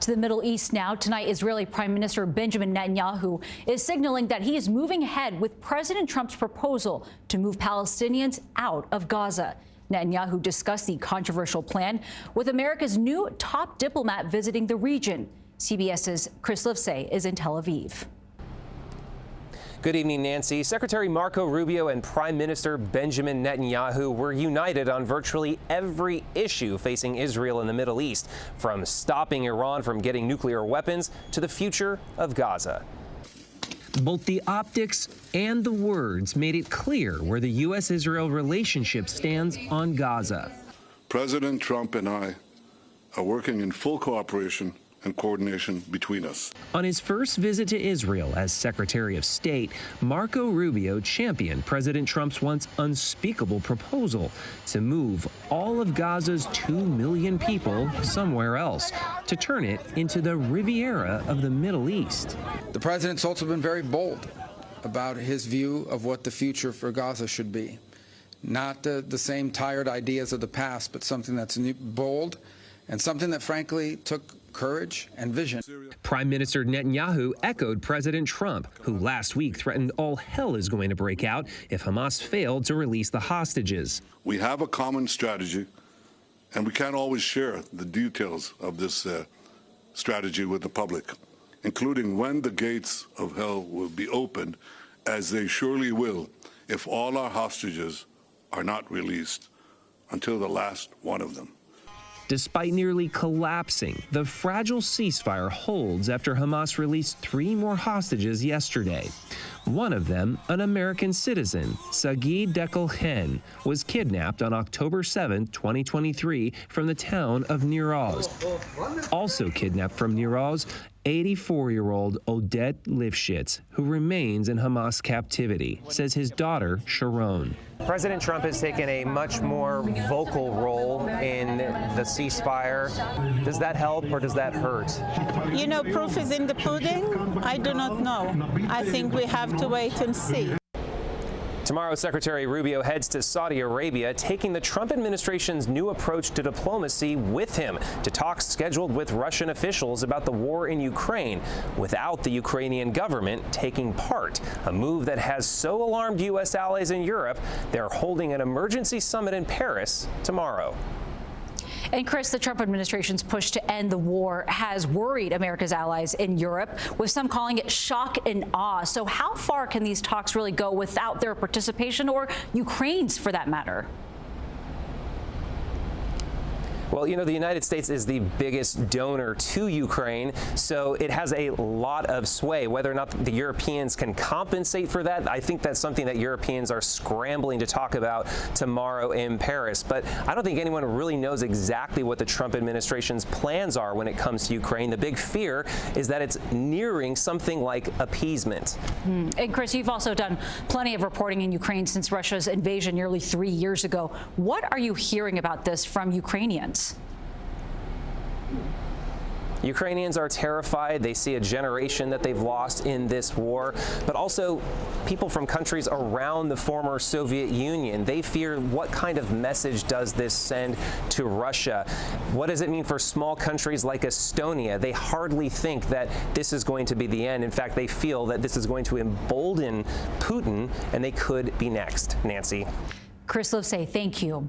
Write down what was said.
to the Middle East now. Tonight, Israeli Prime Minister Benjamin Netanyahu is signaling that he is moving ahead with President Trump's proposal to move Palestinians out of Gaza. Netanyahu discussed the controversial plan with America's new top diplomat visiting the region. CBS's Chris Livesay is in Tel Aviv. Good evening, Nancy. Secretary Marco Rubio and Prime Minister Benjamin Netanyahu were united on virtually every issue facing Israel in the Middle East, from stopping Iran from getting nuclear weapons to the future of Gaza. Both the optics and the words made it clear where the U.S.-Israel relationship stands on Gaza. President Trump and I are working in full cooperation and coordination between us. On his first visit to Israel as Secretary of State, Marco Rubio championed President Trump's once unspeakable proposal to move all of Gaza's 2 million people somewhere else, to turn it into the Riviera of the Middle East. The president's also been very bold about his view of what the future for Gaza should be. Not the same tired ideas of the past, but something that's bold and something that, frankly, took courage and vision. Prime Minister Netanyahu echoed President Trump, who last week threatened all hell is going to break out if Hamas failed to release the hostages. We have a common strategy, and we can't always share the details of this strategy with the public, including when the gates of hell will be opened, as they surely will if all our hostages are not released until the last one of them. Despite nearly collapsing, the fragile ceasefire holds after Hamas released 3 more hostages yesterday. One of them, an American citizen, Sagi Dekel-Hen, was kidnapped on October 7, 2023, from the town of Nir Oz. Also kidnapped from Nir Oz, 84-year-old Odette Lifshitz, who remains in Hamas captivity, says his daughter, Sharon. President Trump has taken a much more vocal role in the ceasefire. Does that help or does that hurt? You know, proof is in the pudding. I do not know. I think we have to wait and see. Tomorrow, Secretary Rubio heads to Saudi Arabia, taking the Trump administration's new approach to diplomacy with him to talks scheduled with Russian officials about the war in Ukraine, without the Ukrainian government taking part, a move that has so alarmed U.S. allies in Europe, they're holding an emergency summit in Paris tomorrow. And Chris, the Trump administration's push to end the war has worried America's allies in Europe, with some calling it shock and awe. So how far can these talks really go without their participation, or Ukraine's for that matter? Well, you know, the United States is the biggest donor to Ukraine, so it has a lot of sway. Whether or not the Europeans can compensate for that, I think that's something that Europeans are scrambling to talk about tomorrow in Paris. But I don't think anyone really knows exactly what the Trump administration's plans are when it comes to Ukraine. The big fear is that it's nearing something like appeasement. And Chris, you've also done plenty of reporting in Ukraine since Russia's invasion nearly 3 years ago. What are you hearing about this from Ukrainians? Ukrainians are terrified. They see a generation that they've lost in this war, but also people from countries around the former Soviet Union. They fear, what kind of message does this send to Russia? What does it mean for small countries like Estonia? They hardly think that this is going to be the end. In fact, they feel that this is going to embolden Putin, and they could be next. Nancy. Chris Livesay, thank you.